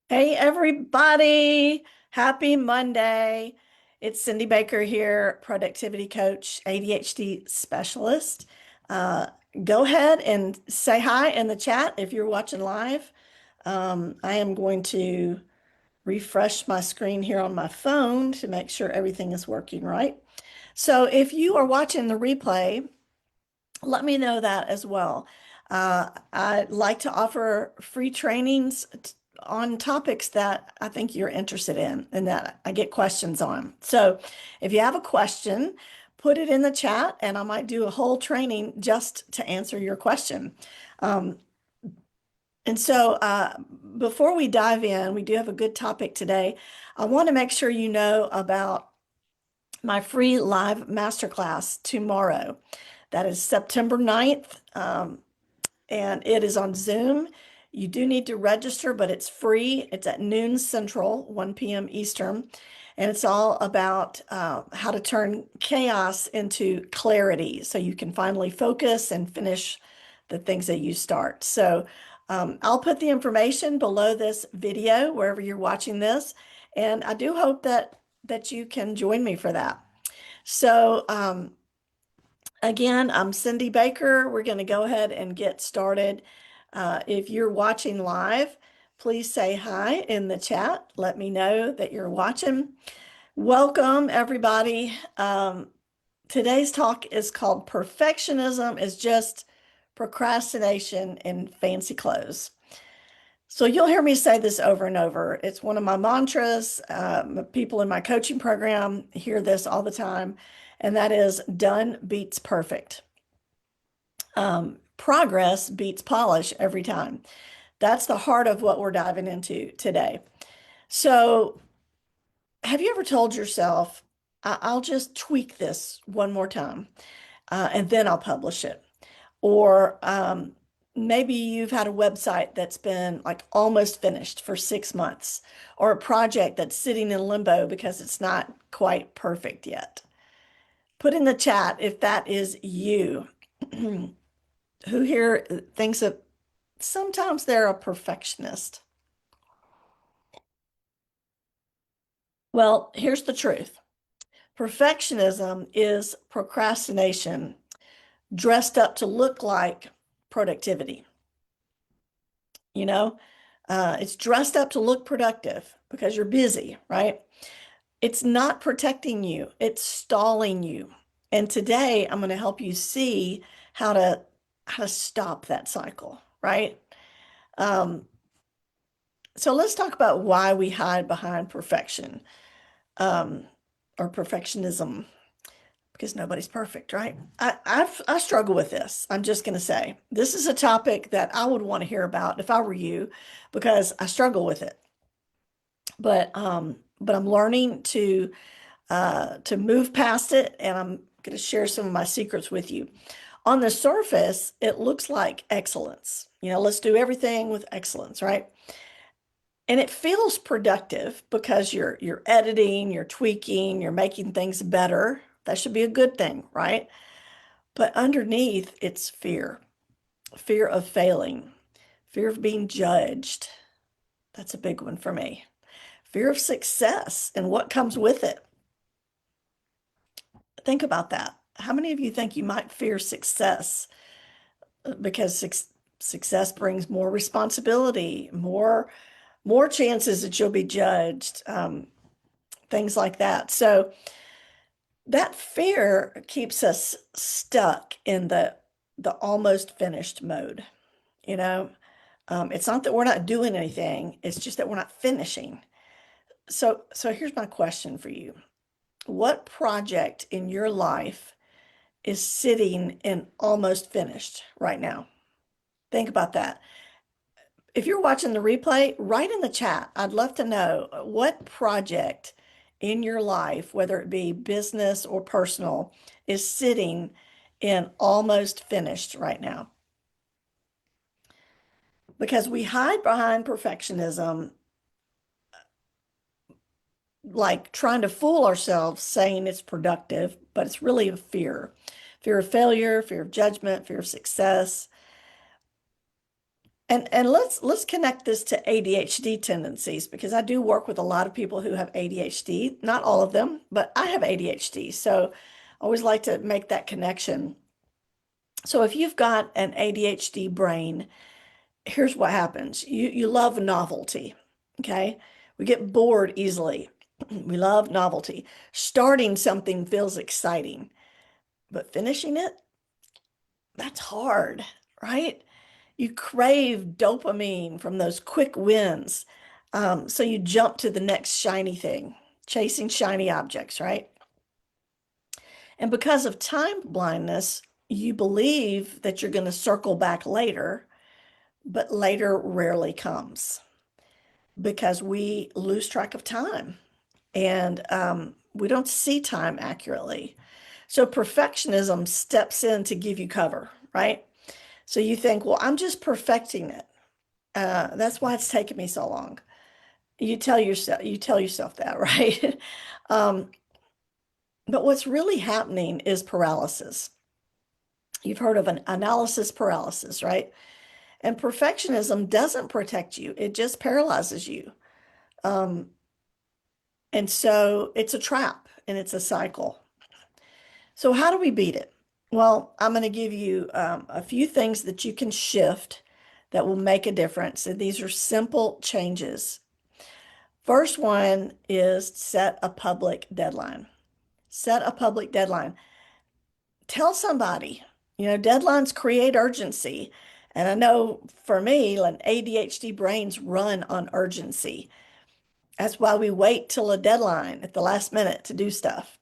Hey, everybody. Happy Monday. It's Cindy Baker here, productivity coach, ADHD specialist. Uh, Go ahead and say hi in the chat if you're watching live. I am going to refresh my screen here on my phone to make sure everything is working right. So if you are watching the replay, let me know that as well. I like to offer free trainings on topics that I think you're interested in and that I get questions on. So if you have a question, put it in the chat and I might do a whole training just to answer your question. Um, and so before we dive in, we do have a good topic today. I want to make sure you know about my free live masterclass tomorrow. That is September 9th, and it is on Zoom. You do need to register, but it's free. It's at noon Central, 1 p.m. Eastern, and it's all about how to turn chaos into clarity so you can finally focus and finish the things that you start. So I'll put the information below this video, wherever you're watching this, and I do hope that you can join me for that. So, again, I'm Cindy Baker. We're going to go ahead and get started. If you're watching live, please say hi in the chat. Let me know that you're watching. Welcome, everybody. Today's talk is called Perfectionism is Just Procrastination in Fancy Clothes. So you'll hear me say this over and over. It's one of my mantras. People in my coaching program hear this all the time, and that is done beats perfect. Progress beats polish every time. That's the heart of what we're diving into today. So, have you ever told yourself, I'll just tweak this one more time, and then I'll publish it? Or maybe you've had a website that's been like almost finished for 6 months, or a project that's sitting in limbo because it's not quite perfect yet. Put in the chat if that is you. Who here thinks that sometimes they're a perfectionist? Well, here's the truth. Perfectionism is procrastination dressed up to look like productivity. You know, it's dressed up to look productive because you're busy, right? It's not protecting you, it's stalling you. And today I'm going to help you see how to stop that cycle, right? Um, so let's talk about why we hide behind perfection, um, or perfectionism, because nobody's perfect, right? I struggle with this. I'm just going to say this is a topic that I would want to hear about if I were you, because I struggle with it. But I'm learning to move past it, and I'm going to share some of my secrets with you. On the surface, it looks like excellence. Let's do everything with excellence, right? And it feels productive because you're editing, you're tweaking, you're making things better. That should be a good thing, right? But underneath, it's fear, fear of failing, fear of being judged. That's a big one for me. Fear of success and what comes with it. Think about that. How many of you think you might fear success because success brings more responsibility, more chances that you'll be judged, things like that. So that fear keeps us stuck in the almost finished mode. You know, it's not that we're not doing anything; it's just that we're not finishing. So here's my question for you: what project in your life is sitting in almost finished right now? Think about that. If you're watching the replay, write in the chat. I'd love to know what project in your life, whether it be business or personal, is sitting in almost finished right now. Because we hide behind perfectionism, like trying to fool ourselves saying it's productive, but it's really a fear of failure, fear of judgment, fear of success. And let's connect this to ADHD tendencies because I do work with a lot of people who have ADHD, not all of them, but I have ADHD. So I always like to make that connection. So if you've got an ADHD brain, here's what happens. You love novelty, okay? We get bored easily. We love novelty. Starting something feels exciting, but finishing it, that's hard, right? You crave dopamine from those quick wins. So you jump to the next shiny thing, chasing shiny objects, right? And because of time blindness, you believe that you're going to circle back later, but later rarely comes because we lose track of time and we don't see time accurately. So perfectionism steps in to give you cover, right? So you think, well, I'm just perfecting it. That's why it's taken me so long. You tell yourself that, right? Um, but what's really happening is paralysis. You've heard of an analysis paralysis, right? And perfectionism doesn't protect you, it just paralyzes you. Um, and so it's a trap and it's a cycle. So, how do we beat it? Well, I'm going to give you a few things that you can shift that will make a difference. And these are simple changes. First one is set a public deadline. Set a public deadline. Tell somebody, deadlines create urgency. And I know for me, like ADHD brains run on urgency. That's why we wait till a deadline at the last minute to do stuff.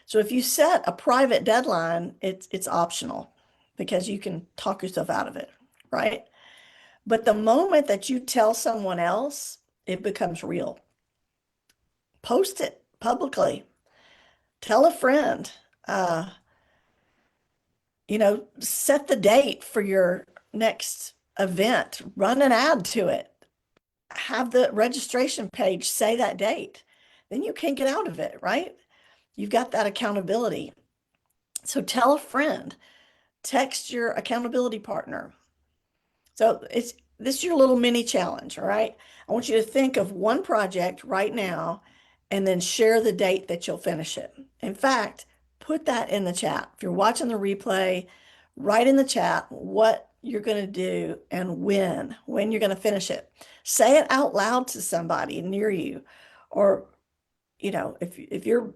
So if you set a private deadline, it's optional because you can talk yourself out of it, right? But the moment that you tell someone else, it becomes real. Post it publicly. Tell a friend. Uh, set the date for your next event. Run an ad to it. Have the registration page say that date. Then you can't get out of it, right? You've got that accountability. So tell a friend, text your accountability partner. So this is your little mini challenge, all right? I want you to think of one project right now and then share the date that you'll finish it. In fact, put that in the chat. If you're watching the replay, write in the chat what you're going to do and when you're going to finish it. Say it out loud to somebody near you. Or, if you're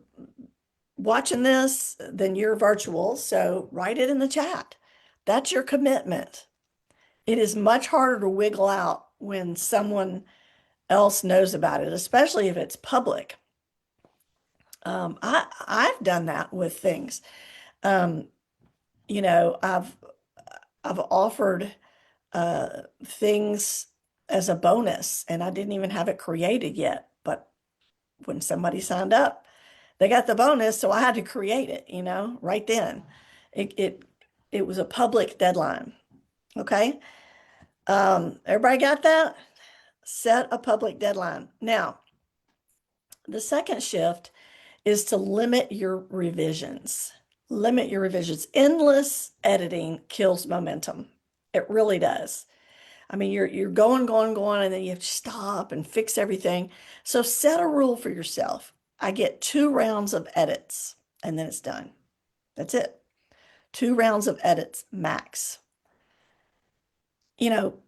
watching this, then you're virtual, so write it in the chat. That's your commitment. It is much harder to wiggle out when someone else knows about it, especially if it's public. I've done that with things. Um, I've offered things as a bonus, and I didn't even have it created yet. But when somebody signed up, they got the bonus, so I had to create it. Right then. It was a public deadline. Okay. Everybody got that? Set a public deadline. Now, the second shift is to limit your revisions. Limit your revisions. Endless editing kills momentum. It really does. I mean, you're going, going, going, and then you have to stop and fix everything. So set a rule for yourself. I get 2 rounds of edits and then it's done. That's it. 2 rounds of edits max. You know,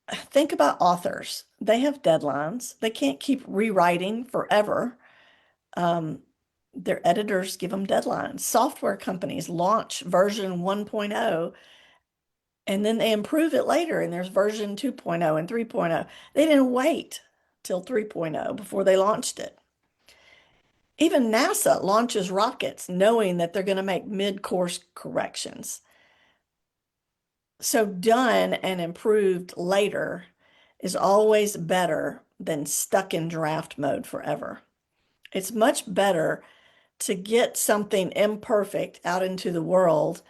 think about authors. They have deadlines. They can't keep rewriting forever. Um, their editors give them deadlines. Software companies launch version 1.0 and then they improve it later and there's version 2.0 and 3.0. They didn't wait till 3.0 before they launched it. Even NASA launches rockets knowing that they're going to make mid-course corrections. So done and improved later is always better than stuck in draft mode forever. It's much better to get something imperfect out into the world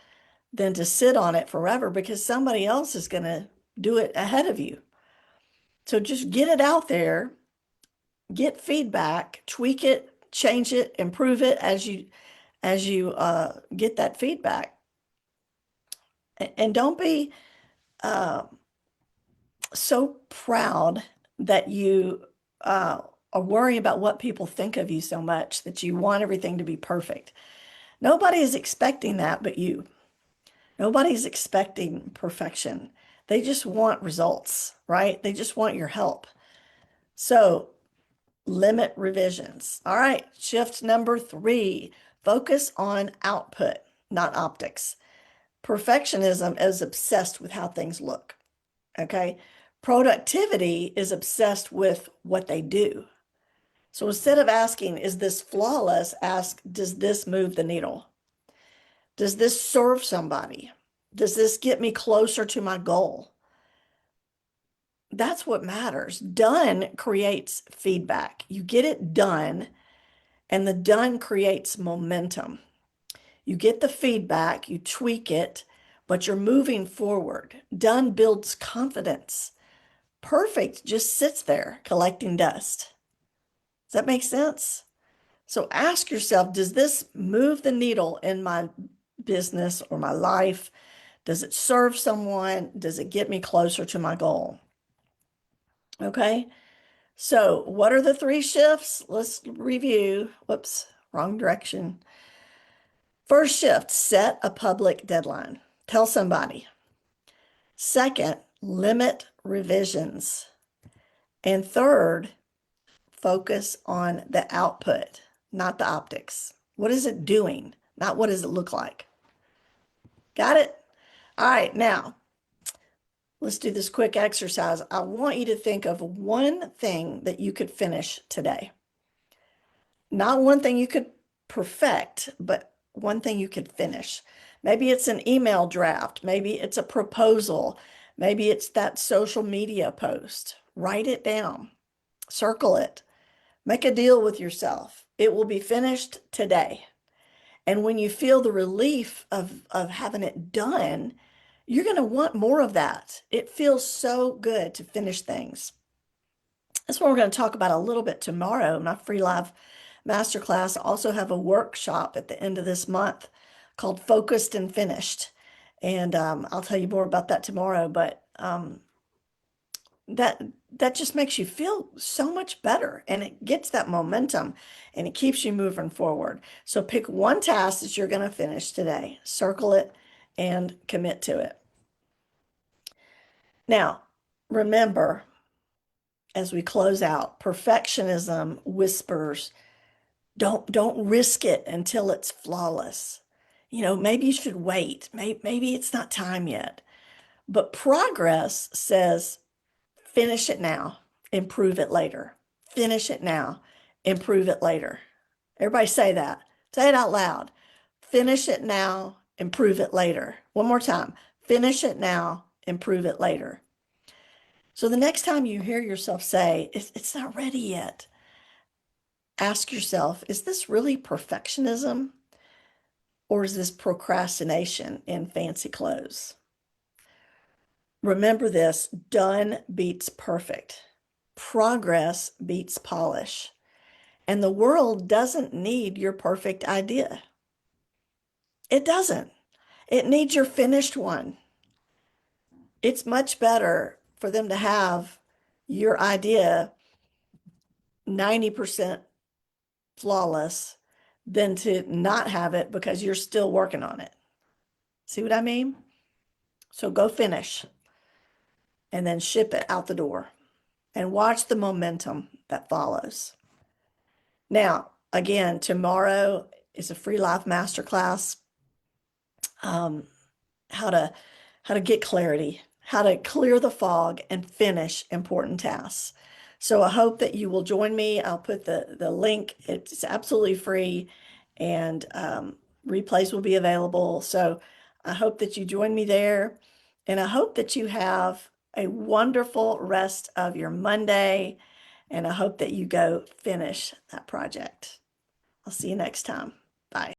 than to sit on it forever because somebody else is going to do it ahead of you. So just get it out there, get feedback, tweak it, change it, improve it as you get that feedback. And don't be uh, so proud that you are worrying about what people think of you so much that you want everything to be perfect. Nobody is expecting that but you. Nobody's expecting perfection. They just want results, right? They just want your help. So limit revisions. All right, shift number 3, focus on output, not optics. Perfectionism is obsessed with how things look. Okay. Productivity is obsessed with what they do. So instead of asking, is this flawless? Ask, does this move the needle? Does this serve somebody? Does this get me closer to my goal? That's what matters. Done creates feedback. You get it done, and the done creates momentum. You get the feedback, you tweak it, but you're moving forward. Done builds confidence. Perfect just sits there collecting dust. Does that make sense? So ask yourself, does this move the needle in my business or my life? Does it serve someone? Does it get me closer to my goal? Okay. So what are the 3 shifts? Let's review. Whoops, wrong direction. First shift, set a public deadline. Tell somebody. Second, limit revisions. And third, focus on the output, not the optics. What is it doing? Not what does it look like? Got it? All right, now let's do this quick exercise. I want you to think of one thing that you could finish today. Not one thing you could perfect, but one thing you could finish. Maybe it's an email draft. Maybe it's a proposal. Maybe it's that social media post. Write it down, circle it, make a deal with yourself. It will be finished today. And when you feel the relief of having it done, you're going to want more of that. It feels so good to finish things. That's what we're going to talk about a little bit tomorrow. My free live masterclass. I also have a workshop at the end of this month called Focused and Finished. And I'll tell you more about that tomorrow. But that that just makes you feel so much better, and it gets that momentum and it keeps you moving forward. So pick one task that you're going to finish today, circle it, and commit to it. Now, remember, as we close out, perfectionism whispers, don't risk it until it's flawless. Maybe you should wait. Maybe it's not time yet. But progress says, finish it now, improve it later. Finish it now, improve it later. Everybody say that. Say it out loud. Finish it now, improve it later. One more time. Finish it now, improve it later. So the next time you hear yourself say, it's not ready yet, ask yourself, is this really perfectionism or is this procrastination in fancy clothes? Remember this, done beats perfect. Progress beats polish. And the world doesn't need your perfect idea. It doesn't. It needs your finished one. It's much better for them to have your idea 90% flawless than to not have it because you're still working on it. See what I mean? So go finish and then ship it out the door and watch the momentum that follows. Now, again, tomorrow is a free live masterclass. Um, how to get clarity, how to clear the fog and finish important tasks. So I hope that you will join me. I'll put the link. It's absolutely free, and replays will be available. So I hope that you join me there, and I hope that you have a wonderful rest of your Monday, and I hope that you go finish that project. I'll see you next time. Bye.